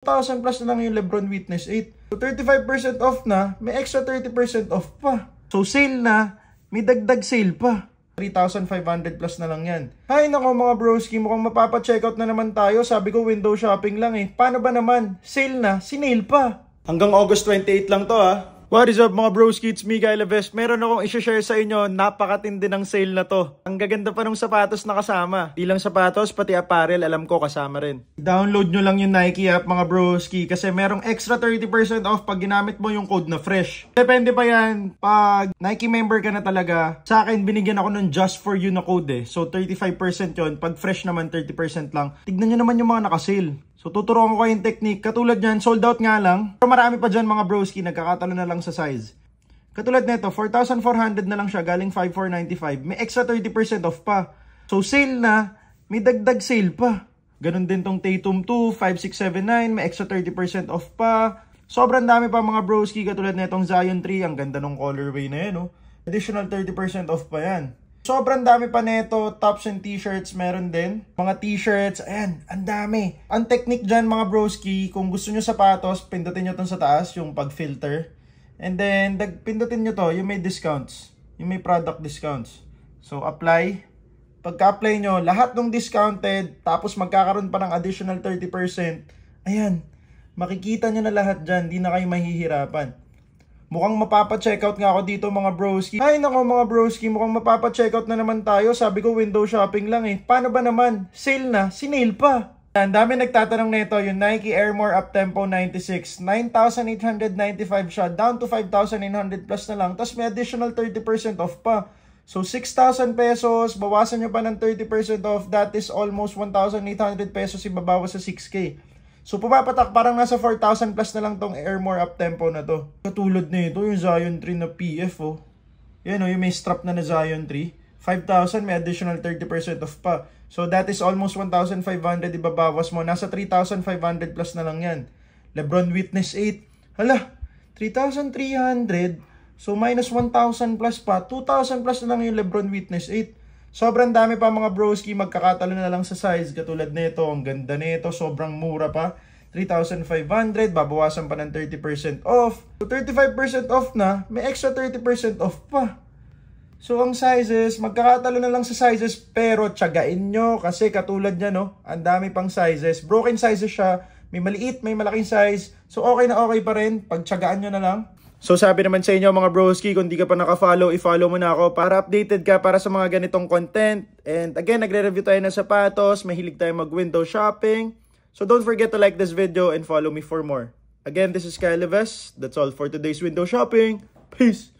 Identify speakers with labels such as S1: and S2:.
S1: 2,000 plus na lang yung Lebron Witness 8. So 35% off na, may extra 30% off pa. So sale na, may dagdag sale pa. 3,500 plus na lang yan. Hay nako mga broski, mukhang mapapa-checkout na naman tayo. Sabi ko window shopping lang eh. Paano ba naman? Sale na, sinale pa. Hanggang August 28 lang to ha. What is up mga broski, it's me Guy Leves. Meron akong i-share sa inyo, napakatindi ng sale na to. Ang gaganda pa ng sapatos na kasama. Di lang sapatos, pati apparel, alam ko kasama rin. Download nyo lang yung Nike app mga broski kasi merong extra 30% off pag ginamit mo yung code na fresh. Depende pa yan, pag Nike member ka na talaga, sa akin binigyan ako ng just for you na code eh. So 35% yon, pag fresh naman 30% lang. Tignan nyo naman yung mga nakasale. So tuturuan ko kayong technique. Katulad yan, sold out nga lang. Pero marami pa dyan mga broski, nagkakatalo na lang sa size. Katulad nito, 4,400 na lang siya, galing 5,495. May extra 30% off pa. So sale na, may dagdag sale pa. Ganon din tong Tatum 2, 5,679, may extra 30% off pa. Sobrang dami pa mga broski, katulad nitong Zion 3, ang ganda ng colorway na yan. Oh. Additional 30% off pa yan. Sobrang dami pa neto, tops and t-shirts meron din. Mga t-shirts, ayan, ang dami. Ang technique dyan mga broski, kung gusto nyo sapatos, pindutin nyo itong sa taas, yung pag-filter. And then, pindutin nyo to, yung may discounts. Yung may product discounts. So, apply. Pagka-apply nyo, lahat ng discounted, tapos magkakaroon pa ng additional 30%. Ayan, makikita nyo na lahat dyan, di na kayo mahihirapan. Mukhang mapapa-checkout nga ako dito mga broski. Ay nako mga broski, mukhang mapapa-checkout na naman tayo. Sabi ko window shopping lang eh. Paano ba naman? Sale na, sinale pa. Ang dami nagtatanong nito, yung Nike Air More Uptempo 96. 9,895 siya, down to 5,900 plus na lang. Tapos may additional 30% off pa. So 6,000 pesos, bawasan nyo pa ng 30% off. That is almost 1,800 pesos ibabawas sa 6K. So pumapatak parang nasa 4,000 plus na lang tong Air More Uptempo na to. Katulad nito yung Zion 3 na PF oh. Yan oh, yung may strap na Zion 3. 5,000 may additional 30% off pa. So that is almost 1,500 ibabawas mo. Nasa 3,500 plus na lang yan. Lebron Witness 8. Hala, 3,300. So minus 1,000 plus pa. 2,000 plus na lang yung Lebron Witness 8. Sobrang dami pa mga broski, magkakatalo na lang sa size. Katulad nito, ang ganda nito, sobrang mura pa. 3,500, babawasan pa ng 30% off. So 35% off na, may extra 30% off pa. So ang sizes, magkakatalo na lang sa sizes, pero tiyagain nyo kasi katulad niya no, ang dami pang sizes. Broken sizes siya, may maliit, may malaking size. So okay na okay pa rin, pagtiyagaan nyo na lang. So sabi naman sa inyo mga broski, kung di ka pa naka-follow, i-follow mo na ako para updated ka para sa mga ganitong content. And again, nagre-review tayo ng sapatos, mahilig tayo mag-window shopping. So don't forget to like this video and follow me for more. Again, this is Guy Leves. That's all for today's window shopping. Peace!